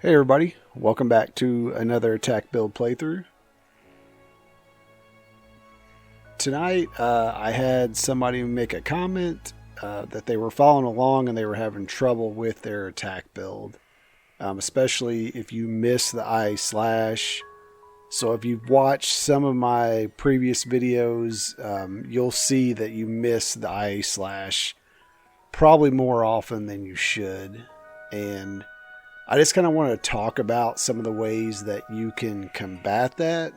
Hey everybody, welcome back to another attack build playthrough. Tonight I had somebody make a comment that they were following along and they were having trouble with their attack build. Especially if you miss the I slash. So if you've watched some of my previous videos, you'll see that you miss the I slash probably more often than you should. And I just kind of want to talk about some of the ways that you can combat that.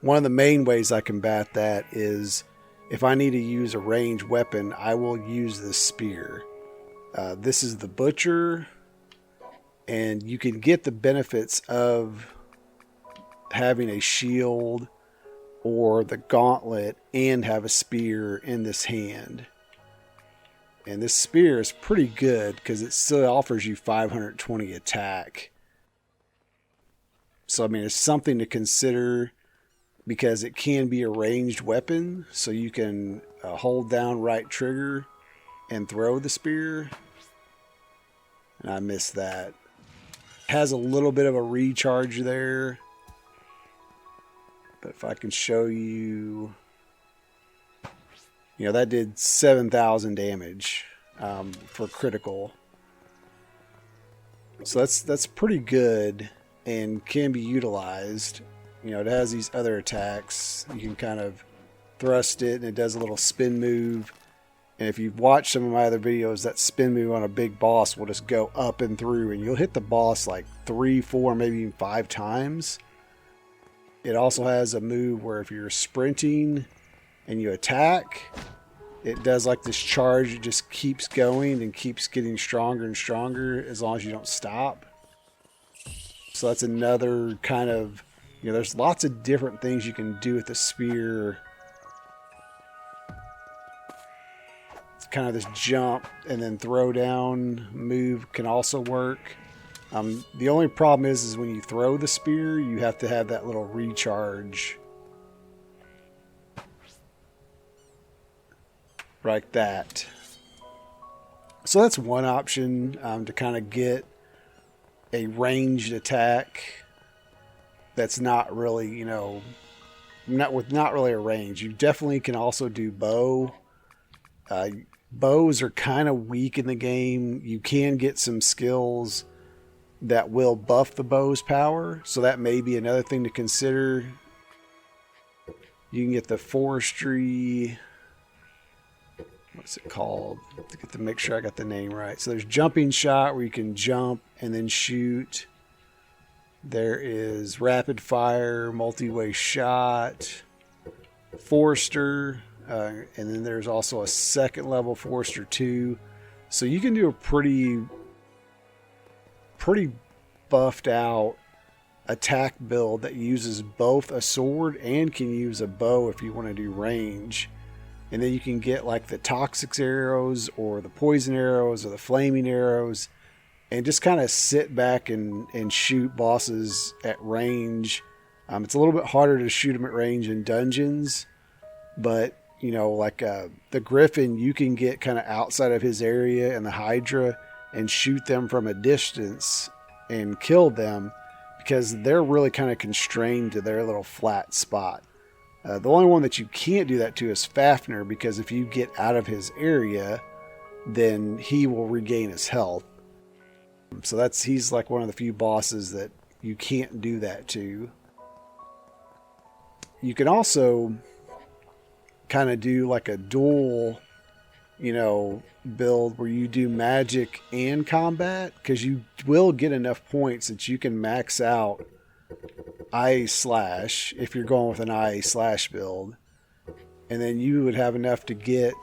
One of the main ways I combat that is if I need to use a ranged weapon, I will use the spear. This is the butcher, and you can get the benefits of having a shield or the gauntlet and have a spear in this hand. And this spear is pretty good because it still offers you 520 attack. So, I mean, it's something to consider because it can be a ranged weapon. So you can hold down right trigger and throw the spear. And I missed that. It has a little bit of a recharge there. But if I can show you... You know, that did 7,000 damage for critical. So that's pretty good and can be utilized. You know, it has these other attacks. You can kind of thrust it and it does a little spin move. And if you've watched some of my other videos, that spin move on a big boss will just go up and through. And you'll hit the boss like 3, 4, maybe even 5 times. It also has a move where if you're sprinting and you attack, it does like this charge. It just keeps going and keeps getting stronger and stronger as long as you don't stop. So that's another kind of, you know, there's lots of different things you can do with the spear. It's kind of this jump and then throw down move can also work. The only problem is when you throw the spear, you have to have that little recharge. Like that. So that's one option to kind of get a ranged attack that's not really, you know, not really a range. You definitely can also do bow. Bows are kind of weak in the game. You can get some skills that will buff the bow's power, so that may be another thing to consider. You can get the forestry... What's it called? To make sure I got the name right. So there's jumping shot where you can jump and then shoot. There is rapid fire, multi-way shot, Forester, and then there's also a second level Forester 2. So you can do a pretty buffed out attack build that uses both a sword and can use a bow if you want to do range. And then you can get like the toxic arrows or the poison arrows or the flaming arrows and just kind of sit back and shoot bosses at range. It's a little bit harder to shoot them at range in dungeons, but you know, like the Griffin, you can get kind of outside of his area, and the Hydra, and shoot them from a distance and kill them because they're really kind of constrained to their little flat spot. The only one that you can't do that to is Fafnir, because if you get out of his area, then he will regain his health. So he's like one of the few bosses that you can't do that to. You can also kind of do like a dual, you know, build where you do magic and combat, because you will get enough points that you can max out I slash if you're going with an I slash build, and then you would have enough to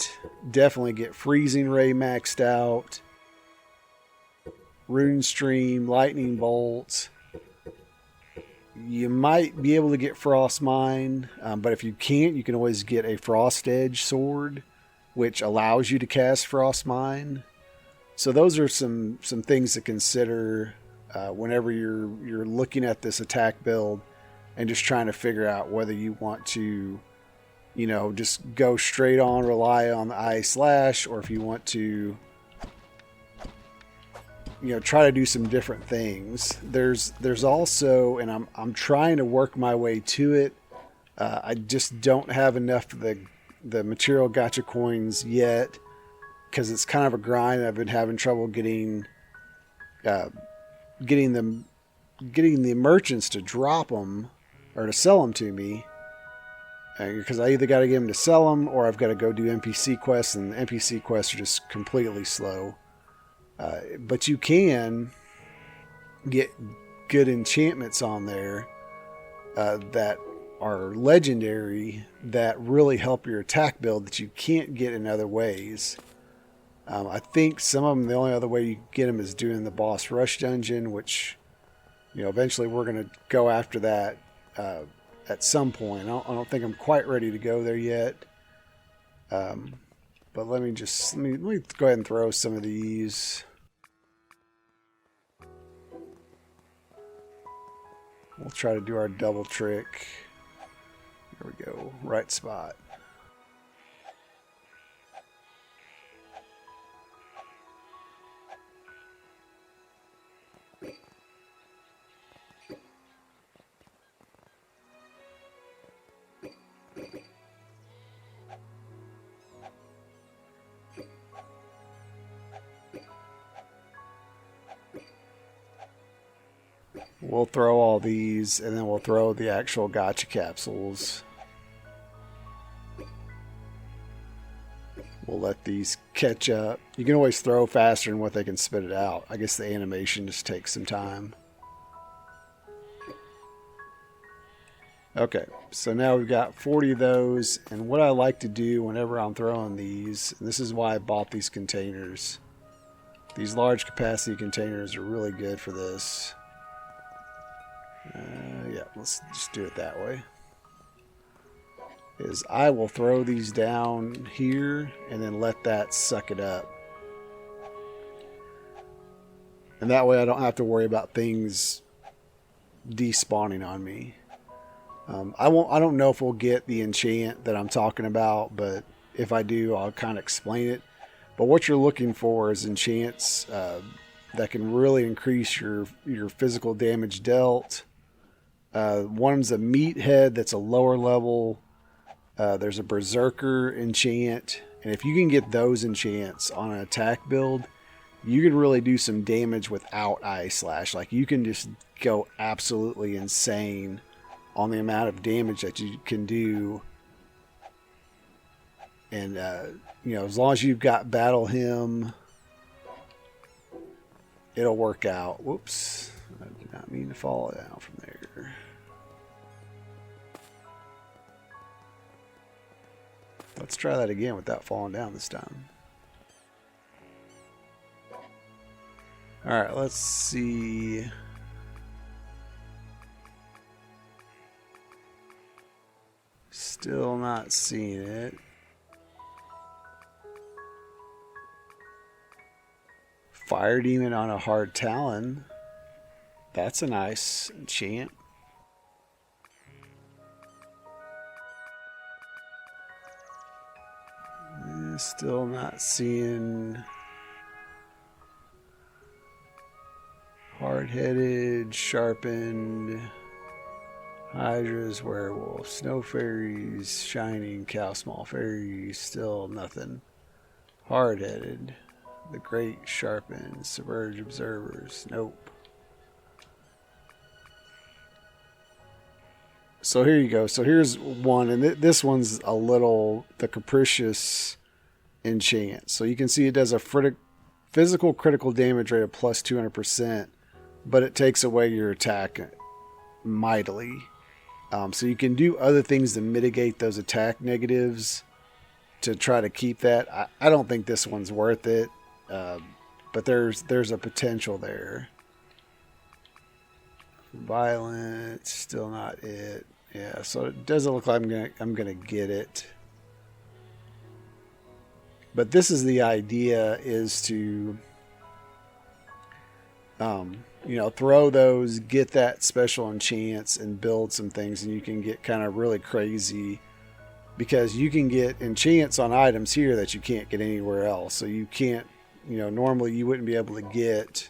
definitely get freezing ray maxed out, rune stream, lightning bolts. You might be able to get frost mine, but if you can't, you can always get a frost edge sword, which allows you to cast frost mine. So those are some things to consider whenever you're looking at this attack build and just trying to figure out whether you want to, you know, just go straight on, rely on the I slash, or if you want to try to do some different things. There's also, and I'm trying to work my way to it. I just don't have enough of the material gacha coins yet, because it's kind of a grind. I've been having trouble getting the merchants to drop them or to sell them to me, because I either got to get them to sell them or I've got to go do NPC quests, and NPC quests are just completely slow. But you can get good enchantments on there that are legendary, that really help your attack build that you can't get in other ways. I think some of them, the only other way you get them is doing the boss rush dungeon, which, eventually we're going to go after that at some point. I don't think I'm quite ready to go there yet. But let me go ahead and throw some of these. We'll try to do our double trick. There we go. Right spot. We'll throw all these, and then we'll throw the actual gacha capsules. We'll let these catch up. You can always throw faster than what they can spit it out. I guess the animation just takes some time. Okay, so now we've got 40 of those, and what I like to do whenever I'm throwing these, and this is why I bought these containers. These large capacity containers are really good for this. Yeah, let's just do it that way. Is I will throw these down here and then let that suck it up. And that way I don't have to worry about things despawning on me. I don't know if we'll get the enchant that I'm talking about, but if I do, I'll kind of explain it. But what you're looking for is enchants that can really increase your physical damage dealt. One's a Mite head that's a lower level. There's a Berserker enchant, and if you can get those enchants on an attack build, you can really do some damage without Eye Slash. Like, you can just go absolutely insane on the amount of damage that you can do. And as long as you've got Battle Hymn, it'll work out. Whoops, I did not mean to fall down from there. Let's try that again without falling down this time. Alright, let's see. Still not seeing it. Fire Demon on a Hard Talon. That's a nice enchant. Still not seeing Hard-Headed, Sharpened, Hydras, Werewolf, Snow Fairies, Shining, Cow Small Fairies, still nothing. Hard-Headed, the Great Sharpened, Submerge Observers, nope. So here you go. So here's one, and this one's a little, the Capricious enchant. So you can see it does a physical critical damage rate of plus 200%, but it takes away your attack mightily. So you can do other things to mitigate those attack negatives to try to keep that. I don't think this one's worth it, but there's a potential there. Violent, still not it. Yeah, so it doesn't look like I'm gonna get it. But this is the idea, is to throw those, get that special enchants, and build some things, and you can get kind of really crazy, because you can get enchants on items here that you can't get anywhere else. So you can't, normally you wouldn't be able to get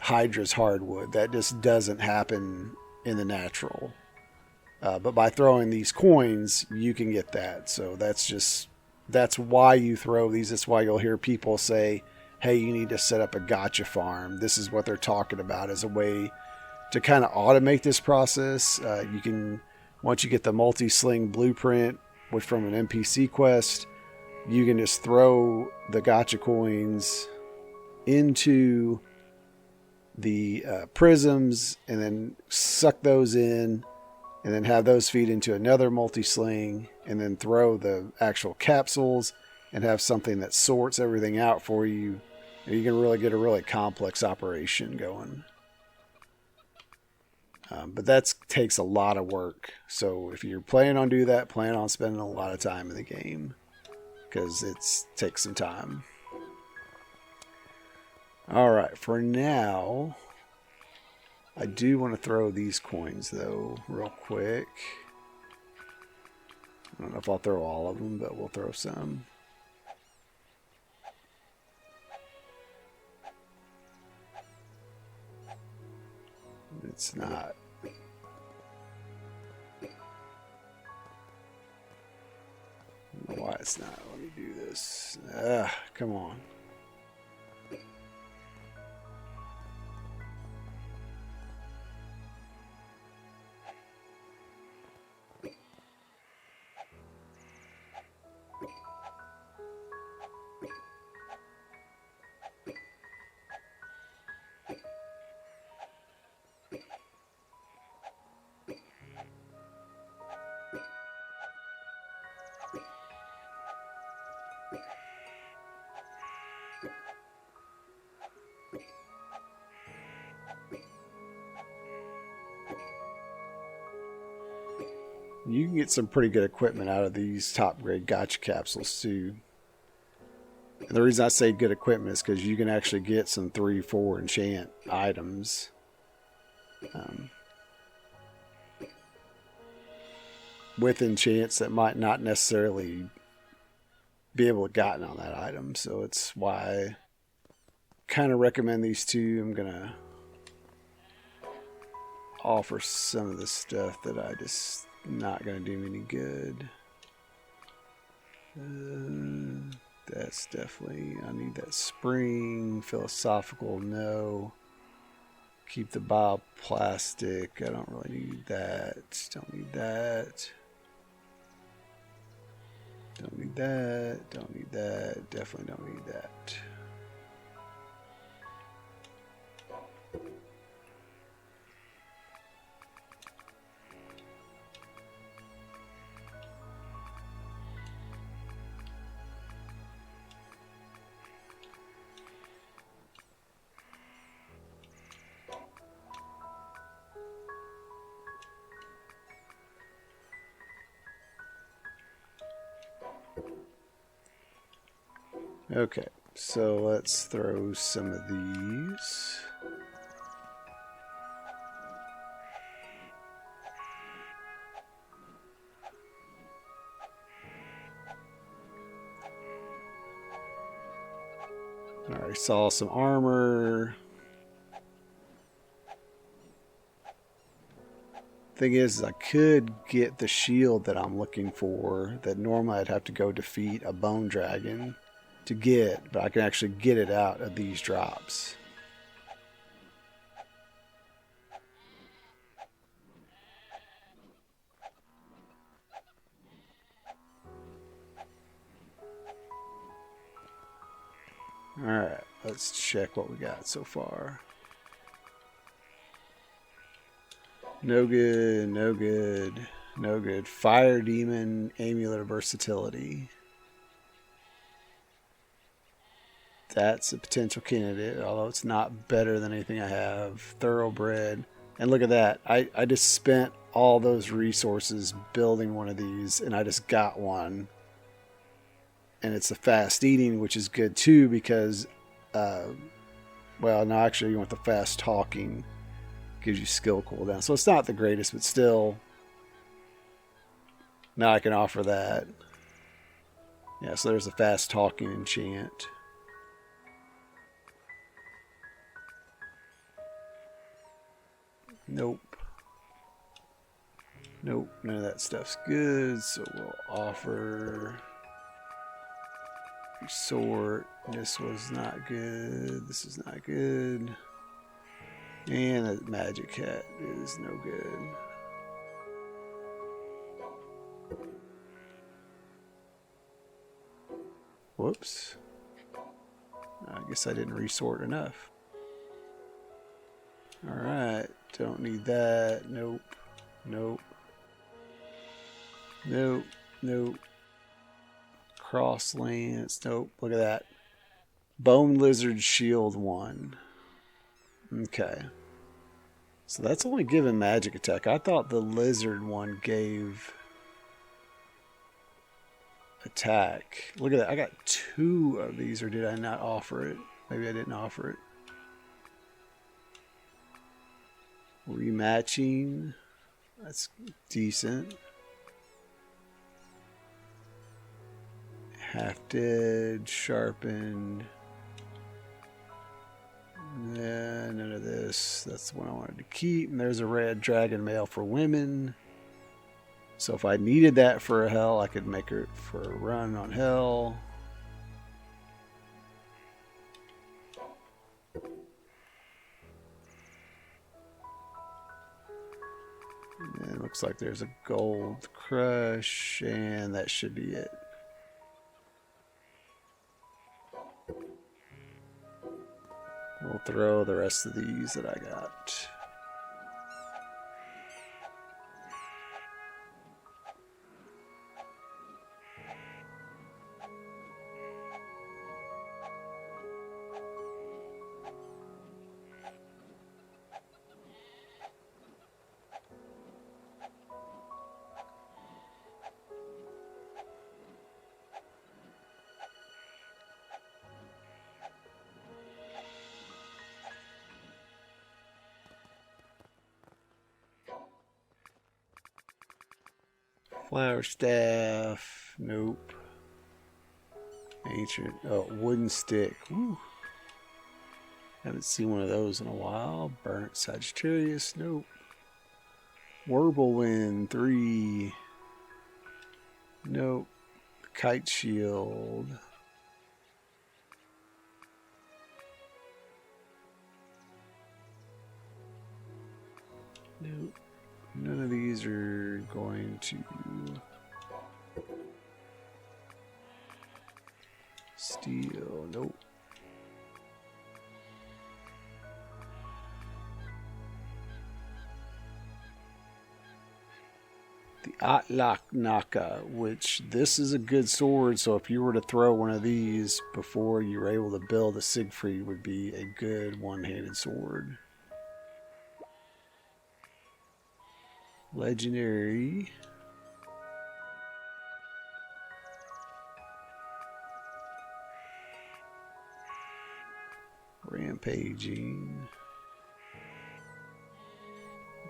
Hydra's hardwood. That just doesn't happen in the natural. But by throwing these coins, you can get that. So that's why you throw these. That's why you'll hear people say, hey, you need to set up a gacha farm. This is what they're talking about as a way to kind of automate this process. You can, once you get the multi-sling blueprint from an NPC quest, you can just throw the gacha coins into the prisms and then suck those in and then have those feed into another multi-sling and then throw the actual capsules and have something that sorts everything out for you. And you can really get a really complex operation going. But that takes a lot of work. So if you're planning on doing that, plan on spending a lot of time in the game, because it takes some time. Alright, for now, I do want to throw these coins, though, real quick. I don't know if I'll throw all of them, but we'll throw some. It's not. I don't know why it's not. Let me do this. Come on. You can get some pretty good equipment out of these top grade gacha capsules too. And the reason I say good equipment is because you can actually get some 3-4 enchant items. With enchants that might not necessarily be able to gotten on that item. So it's why I kind of recommend these two. I'm going to offer some of the stuff that I just not going to do me any good. That's definitely, I need that spring. Philosophical, no. Keep the bioplastic. I don't really need that. Don't need that. Don't need that. Don't need that. Definitely don't need that. Okay, so let's throw some of these. Alright, saw some armor. Thing is, I could get the shield that I'm looking for that normally I'd have to go defeat a bone dragon to get, but I can actually get it out of these drops. Alright, let's check what we got so far. No good, no good, no good. Fire Demon, Amulet of Versatility. That's a potential candidate, although it's not better than anything I have. Thoroughbred. And look at that. I just spent all those resources building one of these, and I just got one. And it's a fast eating, which is good too, because, well, no, actually, you want the fast talking. Gives you skill cooldown. So it's not the greatest, but still, now I can offer that. Yeah, so there's a fast talking enchant. Nope. Nope, none of that stuff's good, so we'll offer resort. This was not good. This is not good. And a magic hat is no good. Whoops. I guess I didn't resort enough. Alright, don't need that. Nope. Nope. Nope. Nope. Cross lance. Nope. Look at that. Bone lizard shield 1. Okay. So that's only given magic attack. I thought the lizard one gave attack. Look at that. I got 2 of these, or did I not offer it? Maybe I didn't offer it. Rematching. That's decent. Hafted, sharpened. Nah, none of this. That's the one I wanted to keep. And there's a red dragon mail for women. So if I needed that for a hell, I could make her for a run on hell. And it looks like there's a gold crush, and that should be it. We'll throw the rest of these that I got. Flower staff. Nope. Ancient. Oh, wooden stick. Woo. Haven't seen one of those in a while. Burnt Sagittarius. Nope. Whirlwind 3. Nope. Kite shield. Nope. None of these are going to steal. Nope. The Atlak Naka, which this is a good sword, so if you were to throw one of these before you were able to build a Siegfried, would be a good one-handed sword. Legendary. Rampaging.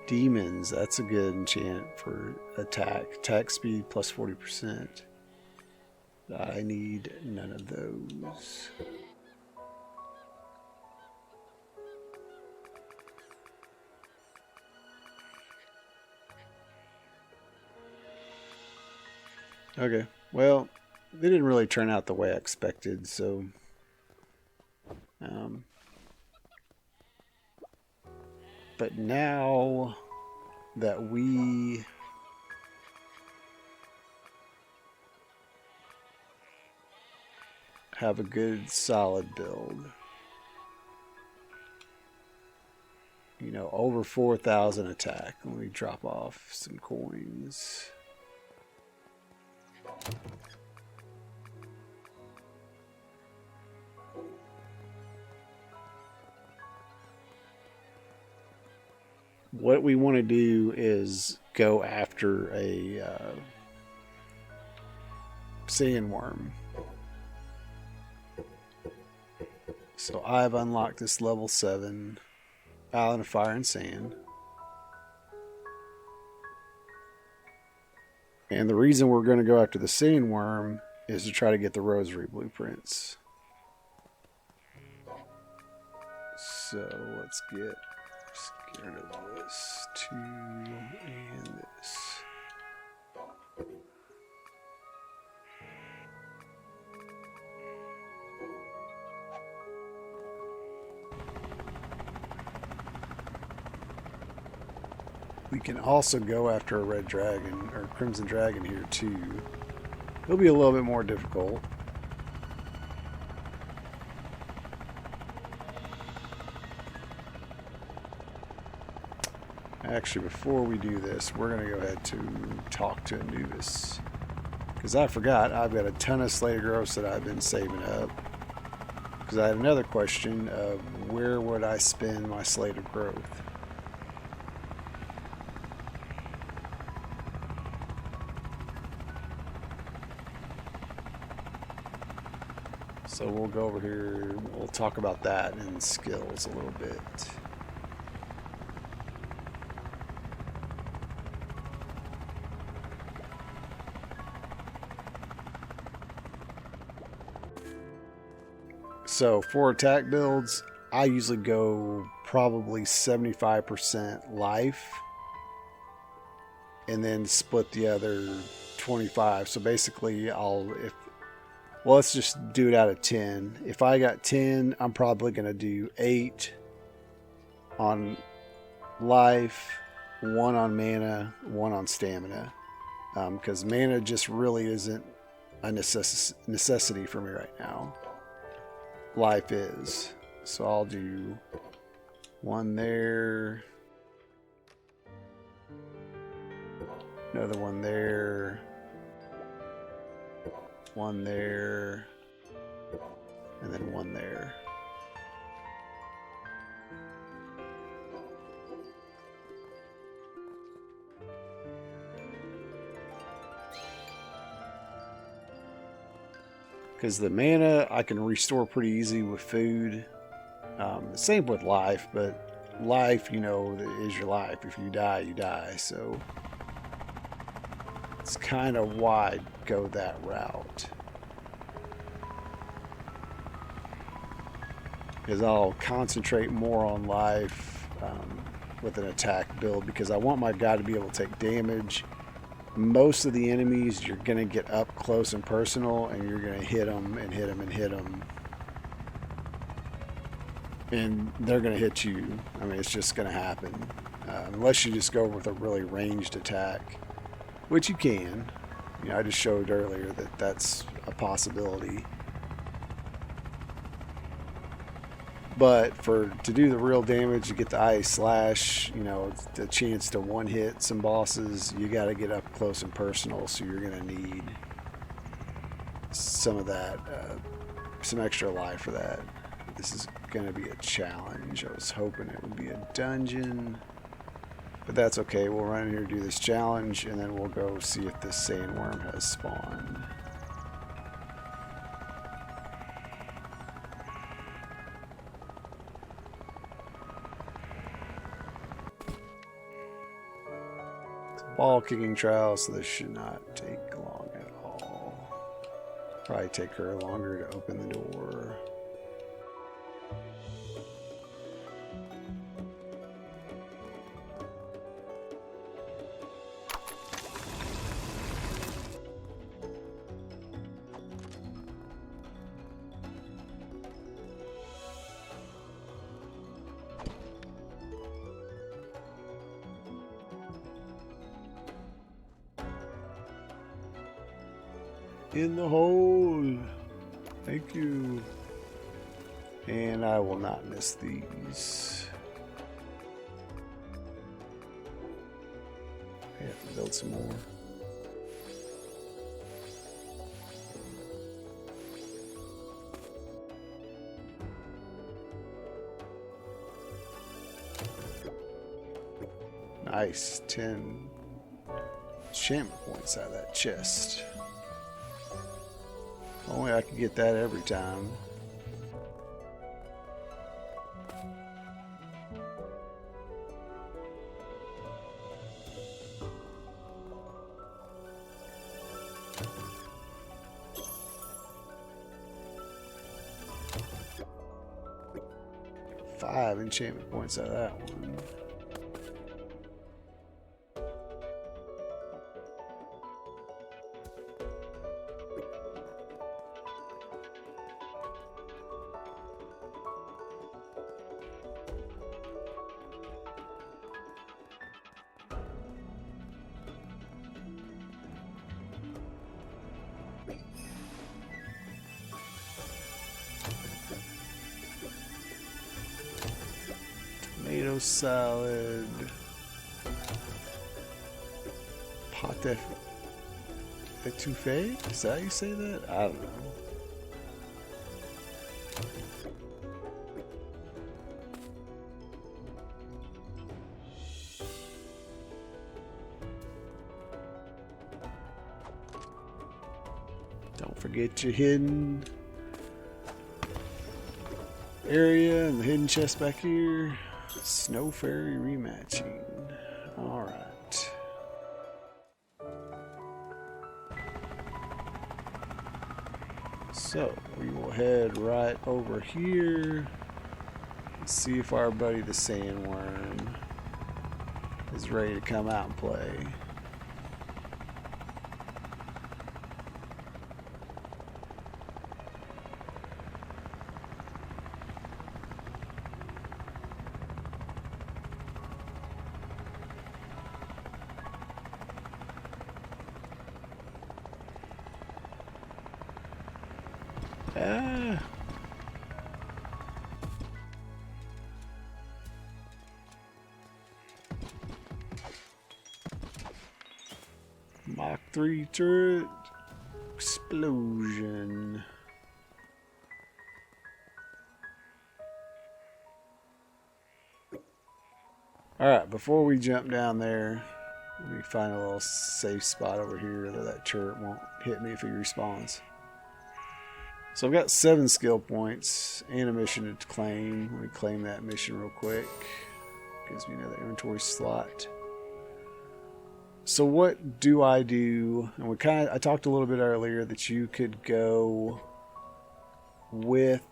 Demons, that's a good enchant for attack. Attack speed plus 40%. I need none of those. Okay, well, they didn't really turn out the way I expected, so but now that we have a good solid build, you know, over 4,000 attack, let me drop off some coins. What we want to do is go after a sandworm. So I've unlocked this level 7 Island of Fire and Sand. And the reason we're going to go after the sandworm is to try to get the Rosary Blueprints. So let's Get rid of this 2 and this. We can also go after a red dragon or crimson dragon here too. It'll be a little bit more difficult. Actually, before we do this, we're going to go ahead to talk to Anubis. Because I forgot, I've got a ton of Slate of Growths that I've been saving up. Because I had another question of where would I spend my Slate of Growth? So we'll go over here, we'll talk about that and skills a little bit. So for attack builds, I usually go probably 75% life and then split the other 25. So basically well, let's just do it out of 10. If I got 10, I'm probably going to do 8 on life, 1 on mana, 1 on stamina. Because mana just really isn't a necessity for me right now. Life is. So I'll do 1 there. Another 1 there. 1 there. And then 1 there. Because the mana I can restore pretty easy with food. Same with life, but life, you know, is your life. If you die, you die. So it's kind of why I go that route. Because I'll concentrate more on life with an attack build because I want my guy to be able to take damage. Most of the enemies you're going to get up close and personal and you're going to hit them and hit them and hit them. And they're going to hit you. I mean, it's just going to happen. Unless you just go with a really ranged attack, which you can. You know, I just showed earlier that that's a possibility. But to do the real damage, to get the ice slash, you know, the chance to one-hit some bosses, you got to get up close and personal. So you're going to need some of that, some extra life for that. This is going to be a challenge. I was hoping it would be a dungeon, but that's okay. We'll run in here, do this challenge, and then we'll go see if this sandworm has spawned. Ball kicking trial, so this should not take long at all. Probably take her longer to open the door. In the hole. Thank you. And I will not miss these. I have to build some more. Nice. 10 enchantment points out of that chest. Only I could get that every time. Five enchantment points out of that one. Potato salad. Pate etouffee? Is that how you say that? I don't know. Don't forget your hidden area and the hidden chest back here. Snow Fairy rematching. Alright. So we will head right over here and see if our buddy the sandworm is ready to come out and play. Mach 3 turret explosion. Alright, before we jump down there, let me find a little safe spot over here that that turret won't hit me if he respawns. So I've got 7 skill points and a mission to claim. Let me claim that mission real quick. Gives me another inventory slot. So what do? And I talked a little bit earlier that you could go with,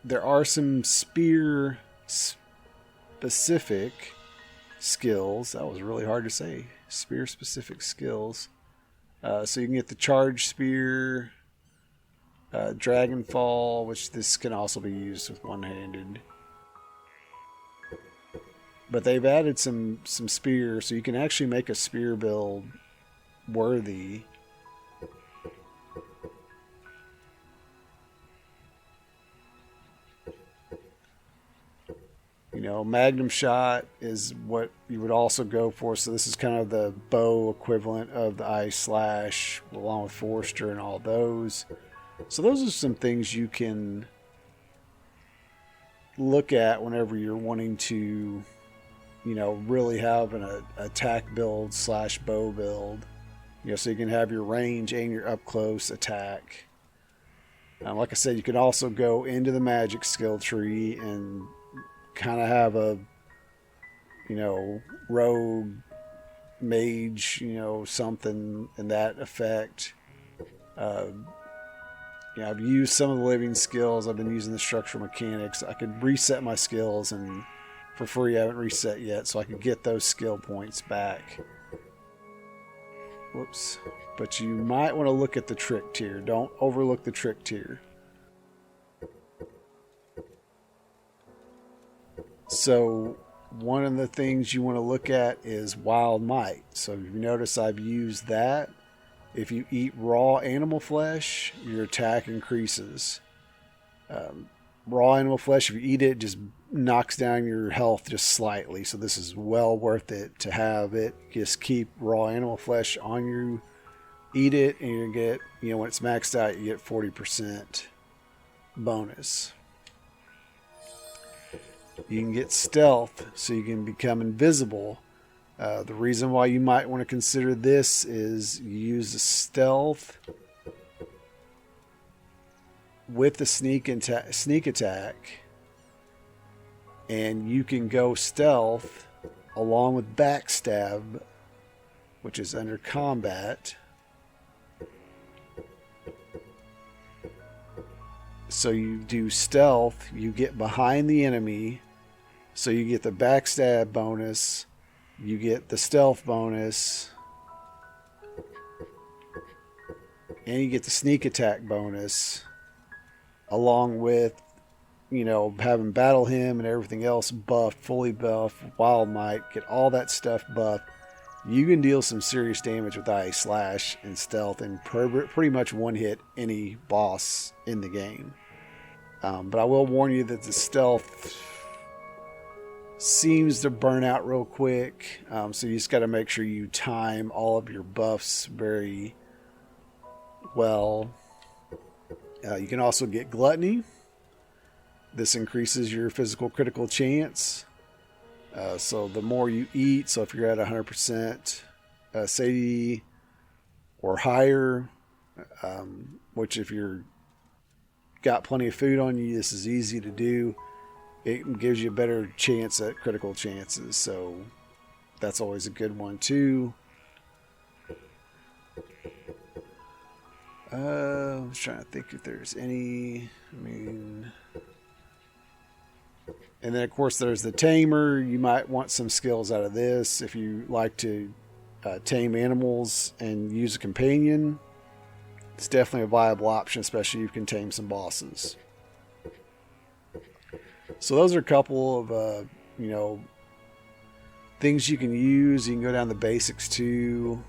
there are some spear specific skills. That was really hard to say. Spear specific skills. So you can get the charge spear, dragonfall, which this can also be used with one-handed. But they've added some spears, so you can actually make a spear build worthy. You know, Magnum Shot is what you would also go for. So this is kind of the bow equivalent of the Ice Slash, along with Forster and all those. So those are some things you can look at whenever you're wanting to, you know, really have an attack build slash bow build. You know, so you can have your range and your up close attack. Like I said, you can also go into the magic skill tree and kind of have a, you know, rogue, mage, you know, something in that effect. Yeah, I've used some of the living skills. I've been using the structural mechanics. I could reset my skills, and for free I haven't reset yet, so I could get those skill points back. Whoops. But you might want to look at the trick tier. Don't overlook the trick tier. So one of the things you want to look at is Wild Mite. So if you notice, I've used that. If you eat raw animal flesh, your attack increases. Raw animal flesh, if you eat it, just knocks down your health just slightly. So this is well worth it to have it. Just keep raw animal flesh on you. Eat it, and you get, you know, when it's maxed out, you get 40% bonus. You can get stealth, so you can become invisible. The reason why you might want to consider this is you use the stealth with the sneak attack, and you can go stealth along with backstab, which is under combat. So you do stealth, you get behind the enemy, so you get the backstab bonus, you get the stealth bonus, and you get the sneak attack bonus, along with, you know, having battle him and everything else buffed, fully buffed, Wild Mite, get all that stuff buffed. You can deal some serious damage with Ice Slash and stealth and pretty much one hit any boss in the game. But I will warn you that the stealth seems to burn out real quick. So you just got to make sure you time all of your buffs very well. You can also get gluttony. This increases your physical critical chance. So the more you eat, so if you're at 100% satiety or higher, which if you're got plenty of food on you, this is easy to do. It gives you a better chance at critical chances, so that's always a good one too. I was trying to think if there's any. And then of course there's the tamer. You might want some skills out of this if you like to tame animals and use a companion. It's definitely a viable option, especially if you can tame some bosses. So those are a couple of things you can use. You can go down the basics too.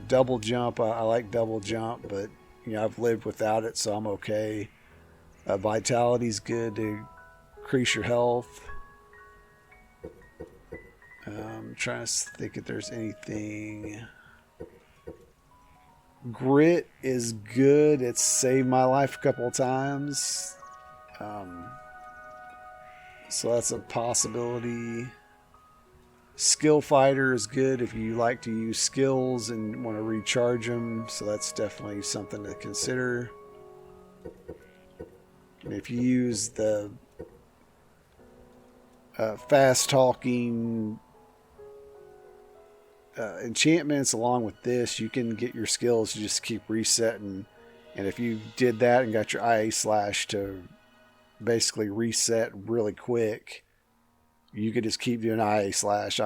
Double jump. I like double jump, but I've lived without it, so I'm okay. Vitality's good to increase your health. I'm trying to think if there's anything. Grit is good. It's saved my life a couple of times. So that's a possibility. Skill fighter is good if you like to use skills and want to recharge them. So that's definitely something to consider. And if you use the fast talking enchantments along with this, you can get your skills to just keep resetting. And if you did that and got your IA slash to basically reset really quick, you could just keep doing IA slash.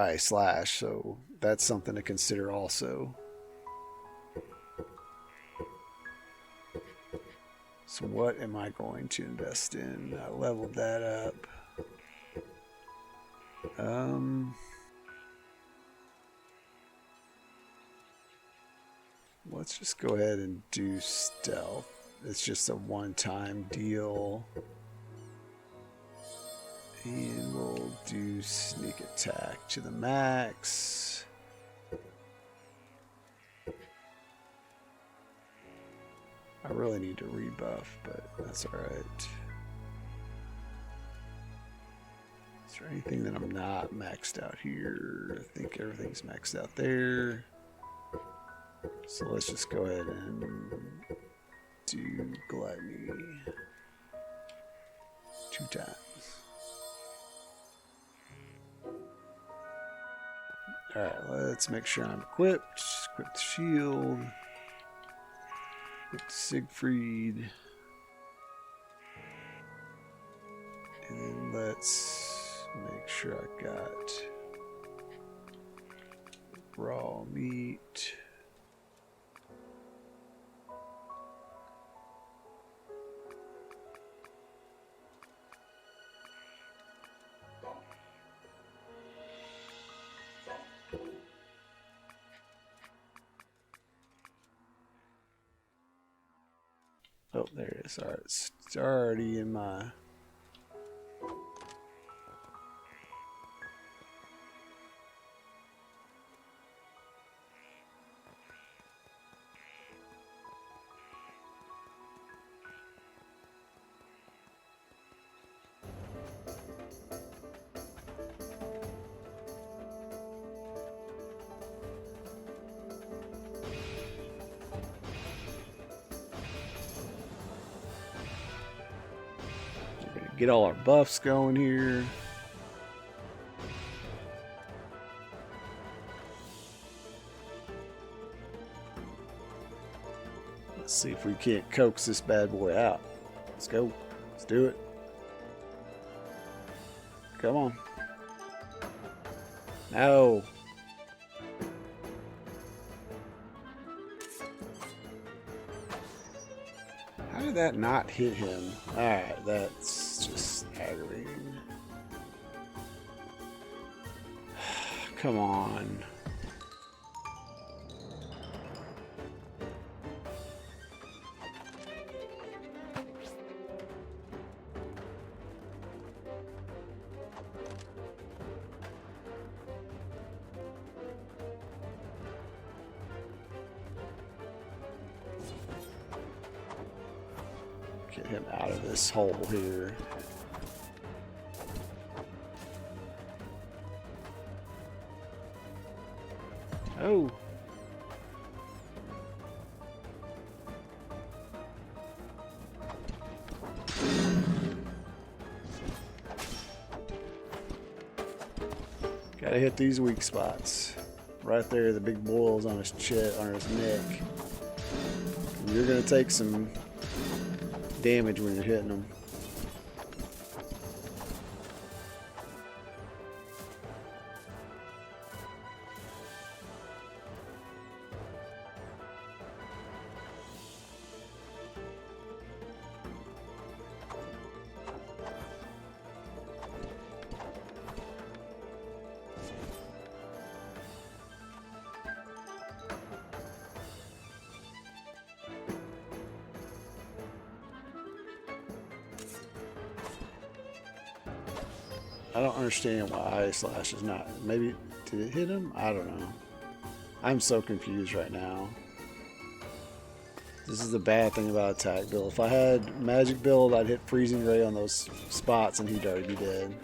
So that's something to consider also. So what am I going to invest in? I leveled that up. Let's just go ahead and do stealth. It's just a one-time deal. And we'll do sneak attack to the max. I really need to rebuff, but that's alright. Is there anything that I'm not maxed out here? I think everything's maxed out there. So let's just go ahead and do gluttony 2 times. Alright, let's make sure I'm equipped. Equip the shield. Equip Siegfried. And then let's make sure I got raw meat. Oh, there it is. Alright, it's already in my... Get all our buffs going here. Let's see if we can't coax this bad boy out. Let's go. Let's do it. Come on. No. How did that not hit him? Alright, that's just aggravating. Come on. Get him out of this hole here. Oh. Gotta hit these weak spots. Right there, the big boils on his chest, on his neck. You're gonna take some damage when you're hitting them. I don't understand why Eye Slash is not. Maybe, did it hit him? I don't know. I'm so confused right now. This is the bad thing about attack build. If I had magic build, I'd hit freezing ray on those spots and he'd already be dead.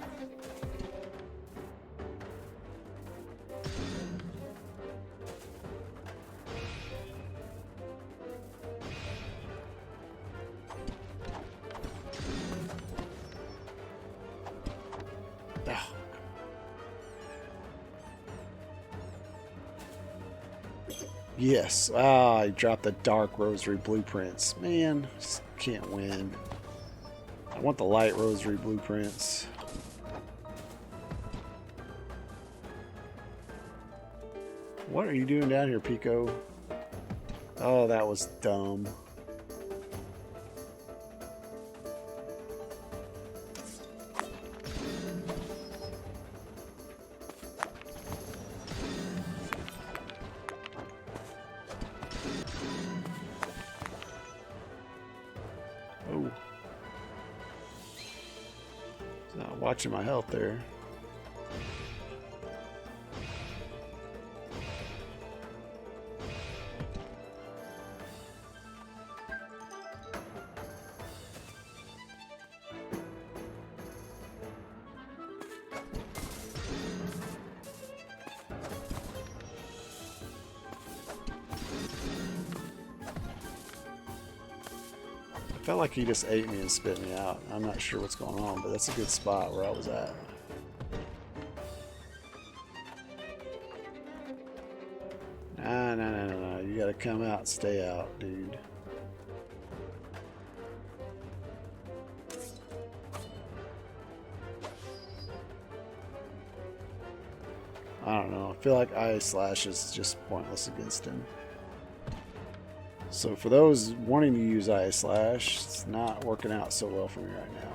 Yes. Ah, I dropped the Dark Rosary Blueprints. Man, just can't win. I want the Light Rosary Blueprints. What are you doing down here, Pico? Oh, that was dumb. Oh. Not watching my health there. I felt like he just ate me and spit me out. I'm not sure what's going on, but that's a good spot where I was at. No. You gotta come out and stay out, dude. I don't know. I feel like Eye Slash is just pointless against him. So for those wanting to use Eye Slash, it's not working out so well for me right now.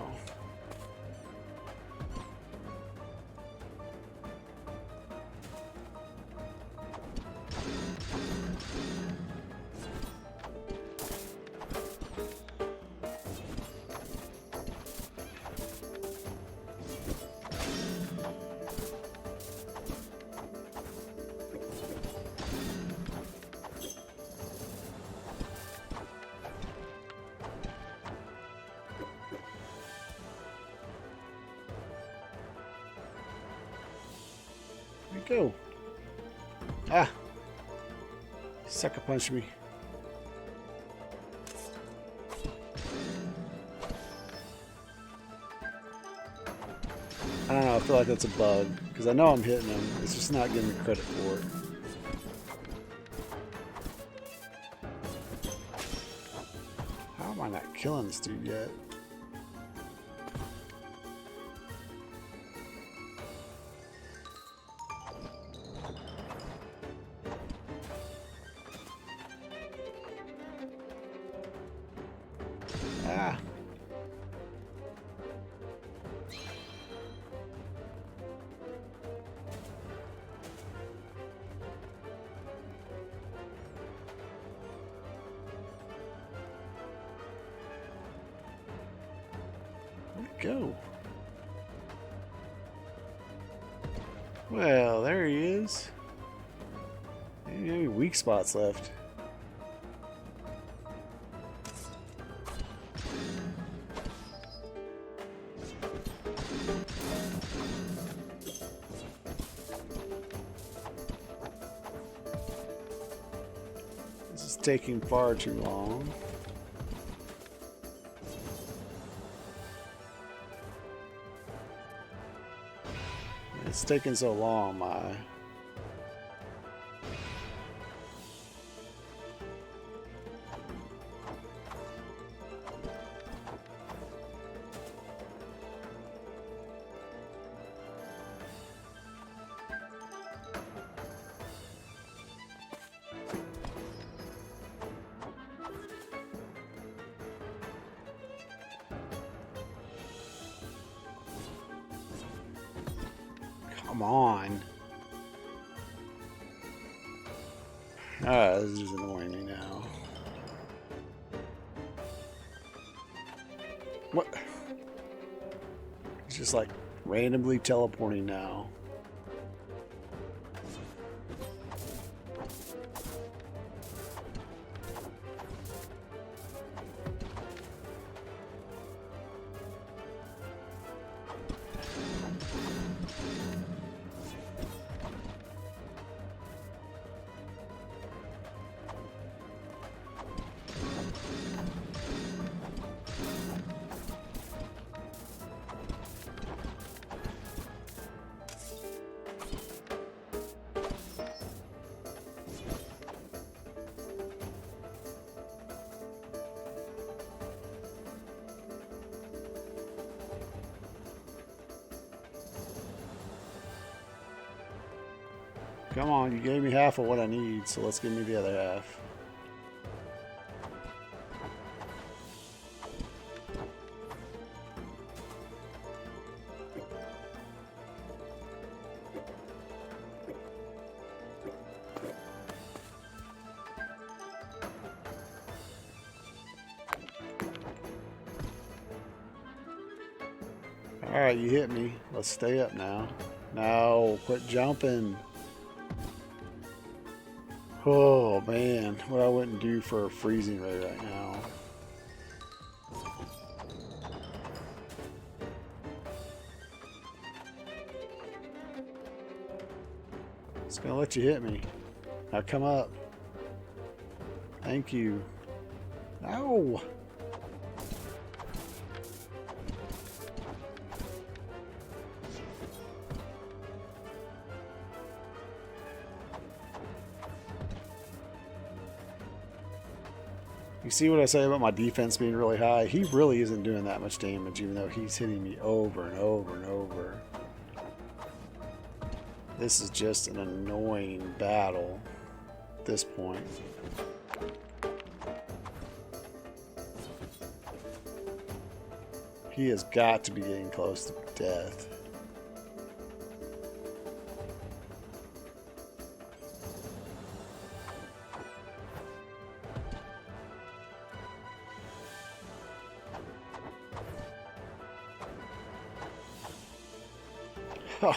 Go. Ah. Sucker punch me. I don't know, I feel like that's a bug. Because I know I'm hitting him. It's just not giving me credit for it. How am I not killing this dude yet? Ah. Where'd it go? Well, there he is. Any weak spots left? taking far too long. It's taking so long, my. Come on. Ah, this is annoying me now. What? It's just like randomly teleporting now. Come on, you gave me half of what I need, so let's give me the other half. Alright, you hit me. Let's stay up now. No, quit jumping. Oh man, what I wouldn't do for a freezing ray right now. It's gonna let you hit me. Now come up. Thank you. No! You see what I say about my defense being really high? He really isn't doing that much damage, even though he's hitting me over and over and over. This is just an annoying battle at this point. He has got to be getting close to death.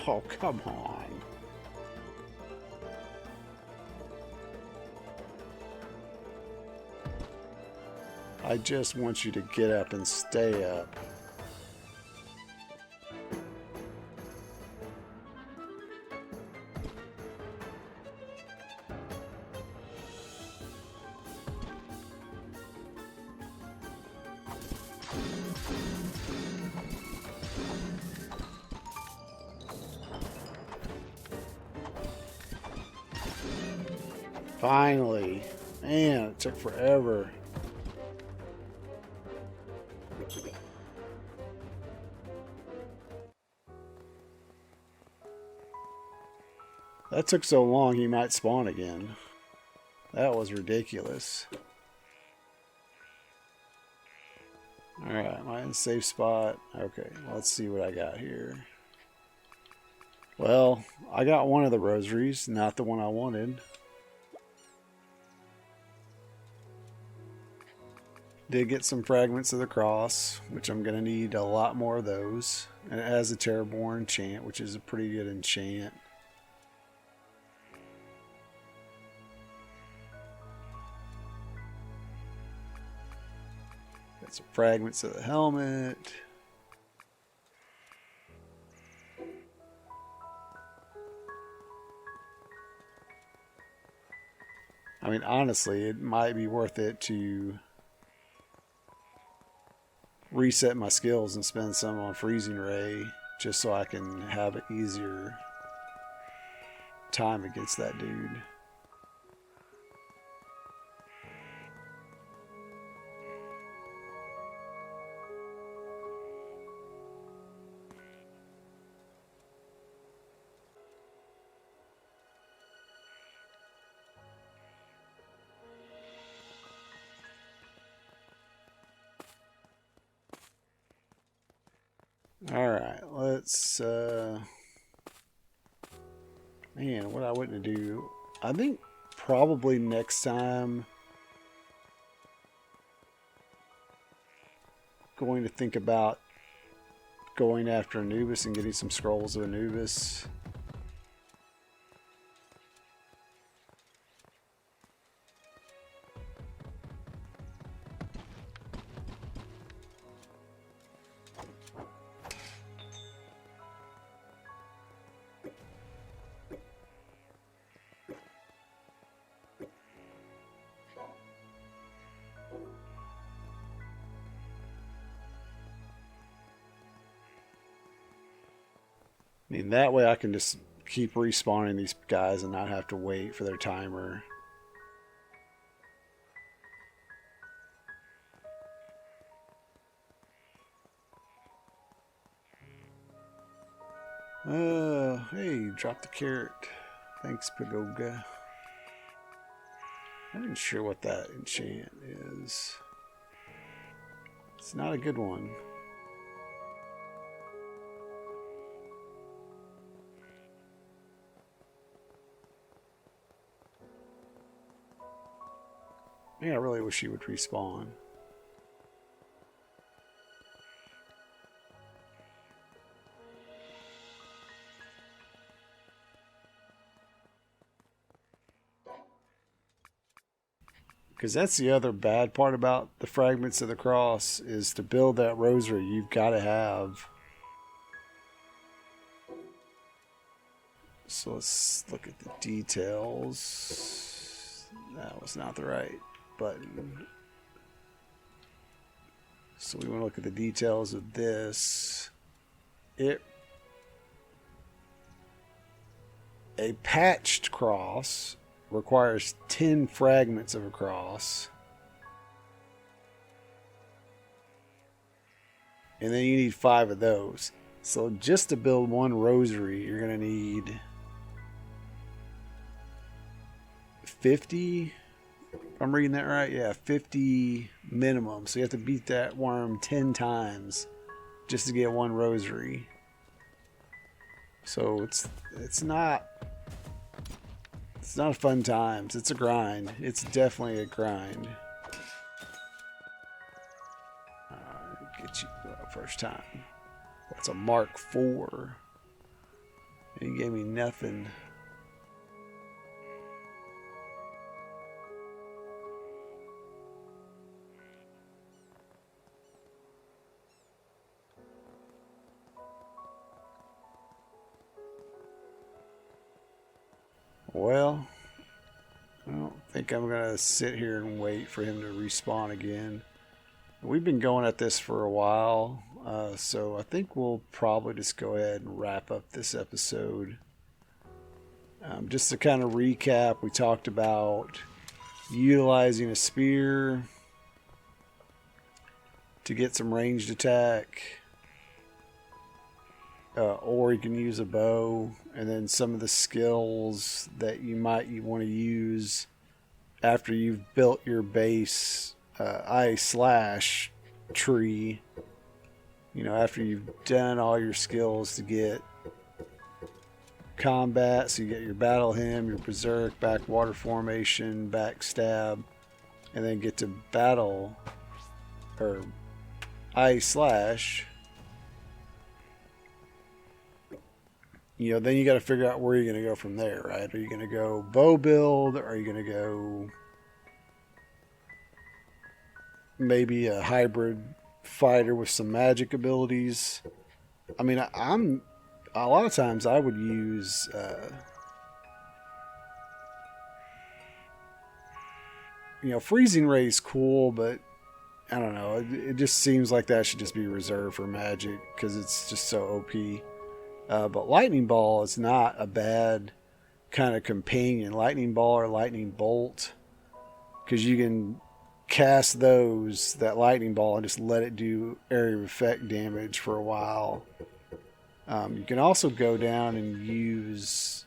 Oh, come on. I just want you to get up and stay up. Finally. Man, it took forever. That took so long he might spawn again. That was ridiculous. Alright, am I in a safe spot? Okay, let's see what I got here. Well, I got one of the rosaries, not the one I wanted. Did get some fragments of the cross, which I'm going to need a lot more of those. And it has a Terraborn enchant, which is a pretty good enchant. Got some fragments of the helmet. I mean, honestly, it might be worth it to reset my skills and spend some on Freezing Ray just so I can have an easier time against that dude. Alright, let's, man, what I wouldn't do, I think probably next time, going to think about going after Anubis and getting some scrolls of Anubis. I mean, that way I can just keep respawning these guys and not have to wait for their timer. Hey, drop the carrot. Thanks, Pagoga. I'm not sure what that enchant is. It's not a good one. Man, I really wish he would respawn. Because that's the other bad part about the Fragments of the Cross, is to build that rosary, you've got to have. So let's look at the details. That was not the right button. So we want to look at the details of this. A patched cross requires 10 fragments of a cross. And then you need 5 of those. So just to build one rosary, you're going to need 50. If I'm reading that right, yeah, 50 minimum. So you have to beat that worm 10 times just to get one rosary. So it's not fun times. It's a grind. It's definitely a grind. Get you first time. That's a Mark 4. And he gave me nothing. Well, I don't think I'm going to sit here and wait for him to respawn again. We've been going at this for a while, so I think we'll probably just go ahead and wrap up this episode. Just to kind of recap, we talked about utilizing a spear to get some ranged attack. Or you can use a bow, and then some of the skills that you might want to use after you've built your base I/slash tree. You know, after you've done all your skills to get combat, so you get your battle hymn, your berserk, backwater formation, backstab, and then get to battle or I/slash. You know, then you got to figure out where you're going to go from there, right? Are you going to go bow build? Or are you going to go maybe a hybrid fighter with some magic abilities? I mean, I'm a lot of times I would use freezing ray is cool, but I don't know. It just seems like that should just be reserved for magic because it's just so OP. But lightning ball is not a bad kind of companion. Lightning ball or lightning bolt, because you can cast that lightning ball and just let it do area of effect damage for a while. You can also go down and use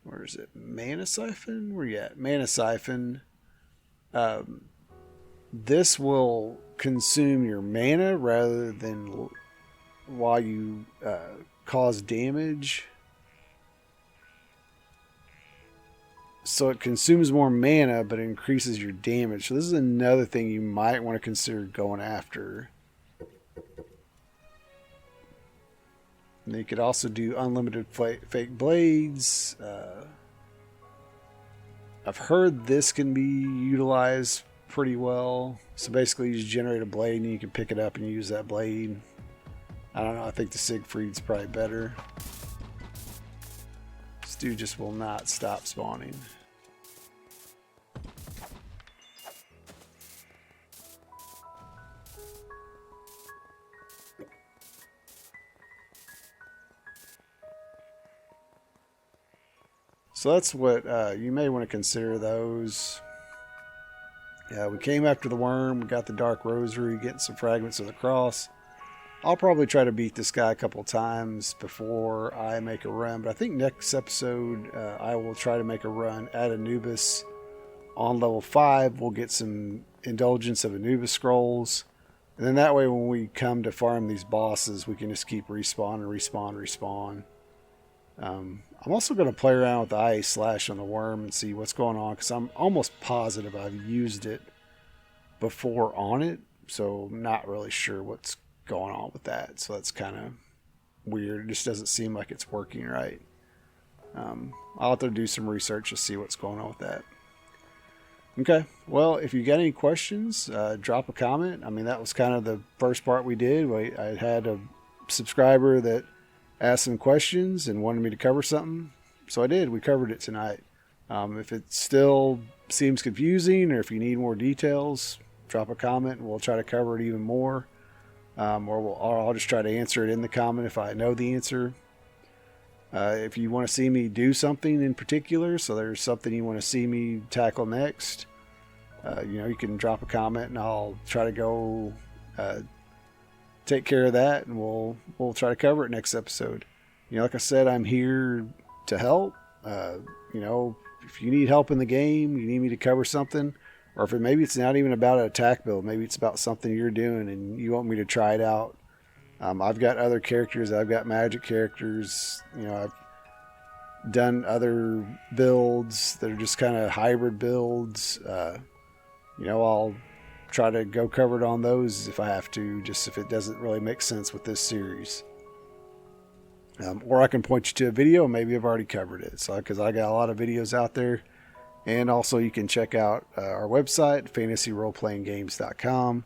where is it? Mana Siphon? Where you at? Mana Siphon. This will consume your mana rather than while you cause damage. So it consumes more mana, but increases your damage. So this is another thing you might want to consider going after. And you could also do unlimited fake blades. I've heard this can be utilized pretty well. So basically you just generate a blade and you can pick it up and use that blade. I don't know, I think the Siegfried's probably better. This dude just will not stop spawning. So that's what you may want to consider those. Yeah, we came after the worm. We got the Dark Rosary, getting some fragments of the cross. I'll probably try to beat this guy a couple times before I make a run. But I think next episode I will try to make a run at Anubis on level 5. We'll get some Indulgence of Anubis scrolls. And then that way when we come to farm these bosses, we can just keep respawn. I'm also going to play around with the ice slash on the worm and see what's going on, because I'm almost positive I've used it before on it, so I'm not really sure what's going on with that. So that's kind of weird. It just doesn't seem like it's working right. I'll have to do some research to see what's going on with that. Okay, well, if you got any questions, drop a comment. I mean, that was kind of the first part we did. I had a subscriber that asked some questions and wanted me to cover something, so I did. We covered it tonight. If it still seems confusing or if you need more details, drop a comment and we'll try to cover it even more, or I'll just try to answer it in the comment if I know the answer. If you want to see me do something in particular, so there's something you want to see me tackle next, you can drop a comment and I'll try to go take care of that, and we'll try to cover it next episode. Like I said, I'm here to help. If you need help in the game, you need me to cover something, or if maybe it's not even about an attack build, maybe it's about something you're doing and you want me to try it out. I've got other characters. I've got magic characters. I've done other builds that are just kind of hybrid builds. I'll try to go cover it on those if I have to, just if it doesn't really make sense with this series. Or I can point you to a video, maybe I've already covered it. So, because I got a lot of videos out there. And also you can check out our website, fantasyroleplayinggames.com.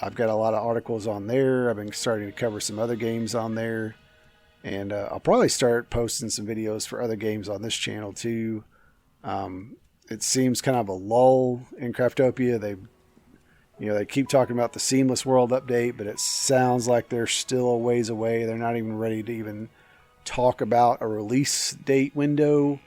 I've got a lot of articles on there. I've been starting to cover some other games on there. And I'll probably start posting some videos for other games on this channel too. It seems kind of a lull in Craftopia. They keep talking about the Seamless World update, but it sounds like they're still a ways away. They're not even ready to even talk about a release date window.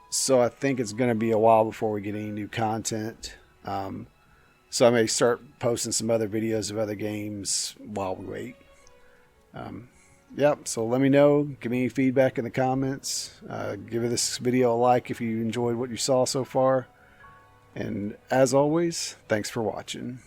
So I think it's going to be a while before we get any new content. So I may start posting some other videos of other games while we wait. So let me know. Give me any feedback in the comments. Give this video a like if you enjoyed what you saw so far. And as always, thanks for watching.